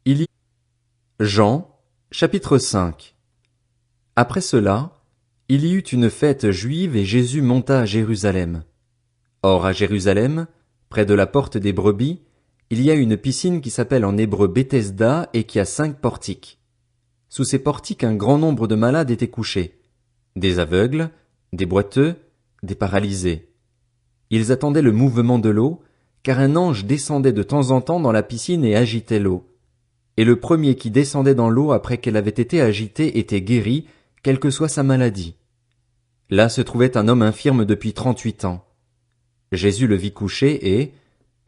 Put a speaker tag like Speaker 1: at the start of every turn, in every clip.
Speaker 1: Il y Jean, chapitre 5. Après cela, il y eut une fête juive et Jésus monta à Jérusalem. Or à Jérusalem, près de la porte des brebis, il y a une piscine qui s'appelle en hébreu Bethesda et qui a 5 portiques. Sous ces portiques un grand nombre de malades étaient couchés, des aveugles, des boiteux, des paralysés. Ils attendaient le mouvement de l'eau, car un ange descendait de temps en temps dans la piscine et agitait l'eau. Et le premier qui descendait dans l'eau après qu'elle avait été agitée était guéri, quelle que soit sa maladie. Là se trouvait un homme infirme depuis 38 ans. Jésus le vit couché et,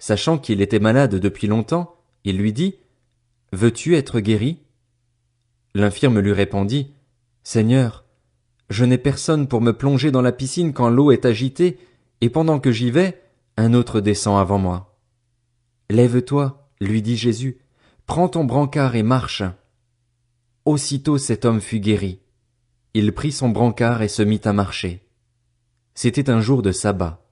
Speaker 1: sachant qu'il était malade depuis longtemps, il lui dit, « Veux-tu être guéri ?» L'infirme lui répondit, « Seigneur, je n'ai personne pour me plonger dans la piscine quand l'eau est agitée, et pendant que j'y vais, un autre descend avant moi. »« Lève-toi, lui dit Jésus, prends ton brancard et marche. » Aussitôt cet homme fut guéri. Il prit son brancard et se mit à marcher. C'était un jour de sabbat.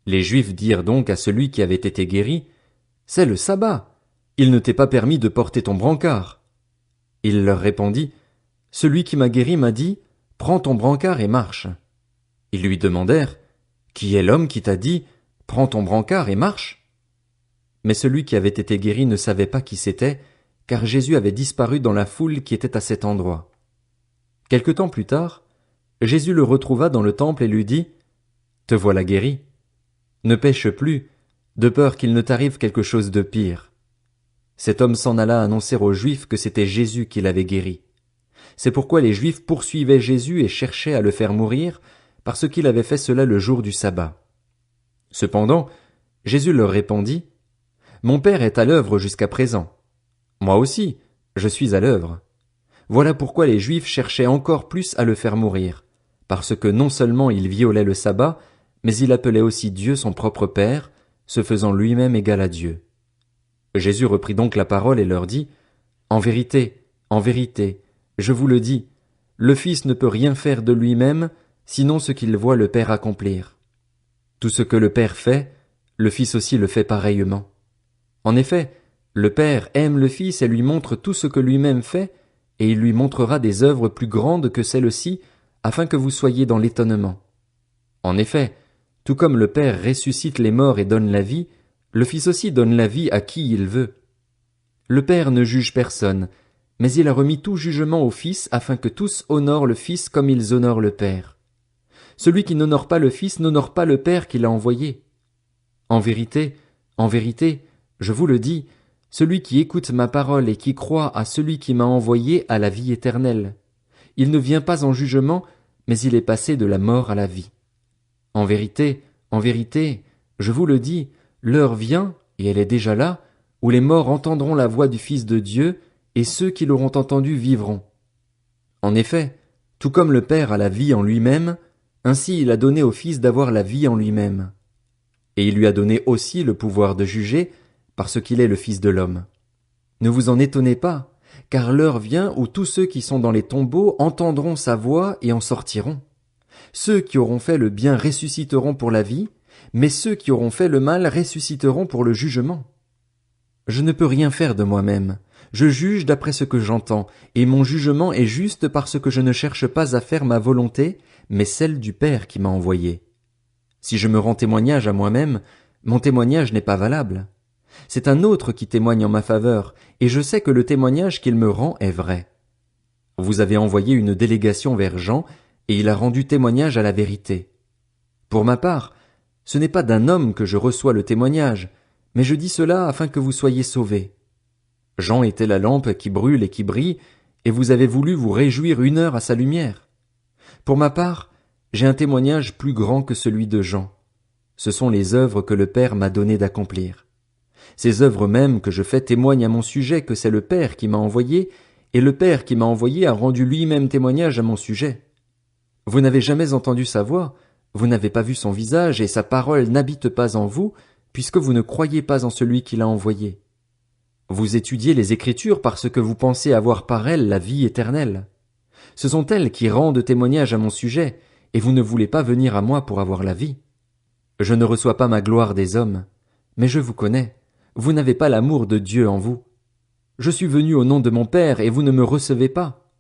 Speaker 1: Les Juifs dirent donc à celui qui avait été guéri, « C'est le sabbat, il ne t'est pas permis de porter ton brancard. » Il leur répondit, « Celui qui m'a guéri m'a dit, prends ton brancard et marche. » Ils lui demandèrent, « Qui est l'homme qui t'a dit, prends ton brancard et marche ?» Mais celui qui avait été guéri ne savait pas qui c'était, car Jésus avait disparu dans la foule qui était à cet endroit. Quelque temps plus tard, Jésus le retrouva dans le temple et lui dit, « Te voilà guéri. Ne pêche plus, de peur qu'il ne t'arrive quelque chose de pire. » Cet homme s'en alla annoncer aux Juifs que c'était Jésus qui l'avait guéri. C'est pourquoi les Juifs poursuivaient Jésus et cherchaient à le faire mourir, parce qu'il avait fait cela le jour du sabbat. Cependant, Jésus leur répondit, « Mon Père est à l'œuvre jusqu'à présent. Moi aussi, je suis à l'œuvre. » Voilà pourquoi les Juifs cherchaient encore plus à le faire mourir, parce que non seulement il violait le sabbat, mais il appelait aussi Dieu son propre Père, se faisant lui-même égal à Dieu. Jésus reprit donc la parole et leur dit, « en vérité, je vous le dis, le Fils ne peut rien faire de lui-même, sinon ce qu'il voit le Père accomplir. Tout ce que le Père fait, le Fils aussi le fait pareillement. En effet, le Père aime le Fils et lui montre tout ce que lui-même fait, et il lui montrera des œuvres plus grandes que celles-ci, afin que vous soyez dans l'étonnement. En effet, tout comme le Père ressuscite les morts et donne la vie, le Fils aussi donne la vie à qui il veut. Le Père ne juge personne, mais il a remis tout jugement au Fils afin que tous honorent le Fils comme ils honorent le Père. Celui qui n'honore pas le Fils n'honore pas le Père qui l'a envoyé. En vérité, je vous le dis, celui qui écoute ma parole et qui croit à celui qui m'a envoyé a la vie éternelle. Il ne vient pas en jugement, mais il est passé de la mort à la vie. En vérité, je vous le dis, l'heure vient, et elle est déjà là, où les morts entendront la voix du Fils de Dieu, et ceux qui l'auront entendu vivront. En effet, tout comme le Père a la vie en lui-même, ainsi il a donné au Fils d'avoir la vie en lui-même. Et il lui a donné aussi le pouvoir de juger, parce qu'il est le Fils de l'homme. Ne vous en étonnez pas, car l'heure vient où tous ceux qui sont dans les tombeaux entendront sa voix et en sortiront. Ceux qui auront fait le bien ressusciteront pour la vie, mais ceux qui auront fait le mal ressusciteront pour le jugement. Je ne peux rien faire de moi-même. Je juge d'après ce que j'entends, et mon jugement est juste parce que je ne cherche pas à faire ma volonté, mais celle du Père qui m'a envoyé. Si je me rends témoignage à moi-même, mon témoignage n'est pas valable. C'est un autre qui témoigne en ma faveur, et je sais que le témoignage qu'il me rend est vrai. Vous avez envoyé une délégation vers Jean, et il a rendu témoignage à la vérité. Pour ma part, ce n'est pas d'un homme que je reçois le témoignage, mais je dis cela afin que vous soyez sauvés. Jean était la lampe qui brûle et qui brille, et vous avez voulu vous réjouir 1 heure à sa lumière. Pour ma part, j'ai un témoignage plus grand que celui de Jean. Ce sont les œuvres que le Père m'a donné d'accomplir. Ces œuvres mêmes que je fais témoignent à mon sujet que c'est le Père qui m'a envoyé, et le Père qui m'a envoyé a rendu lui-même témoignage à mon sujet. Vous n'avez jamais entendu sa voix, vous n'avez pas vu son visage, et sa parole n'habite pas en vous, puisque vous ne croyez pas en celui qui l'a envoyé. Vous étudiez les Écritures parce que vous pensez avoir par elles la vie éternelle. Ce sont elles qui rendent témoignage à mon sujet, et vous ne voulez pas venir à moi pour avoir la vie. Je ne reçois pas ma gloire des hommes, mais je vous connais, vous n'avez pas l'amour de Dieu en vous. Je suis venu au nom de mon Père et vous ne me recevez pas.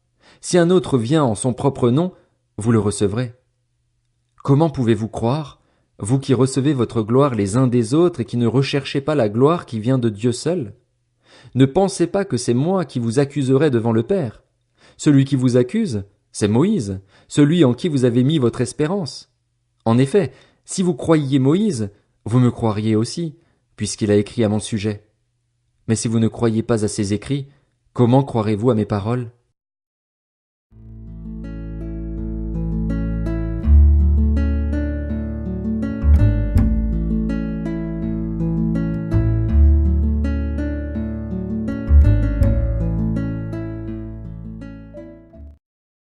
Speaker 1: Si un autre vient en son propre nom, vous le recevrez. Comment pouvez-vous croire, vous qui recevez votre gloire les uns des autres et qui ne recherchez pas la gloire qui vient de Dieu seul? Ne pensez pas que c'est moi qui vous accuserai devant le Père. Celui qui vous accuse, c'est Moïse, celui en qui vous avez mis votre espérance. En effet, si vous croyiez Moïse, vous me croiriez aussi, puisqu'il a écrit à mon sujet. Mais si vous ne croyez pas à ses écrits, comment croirez-vous à mes paroles?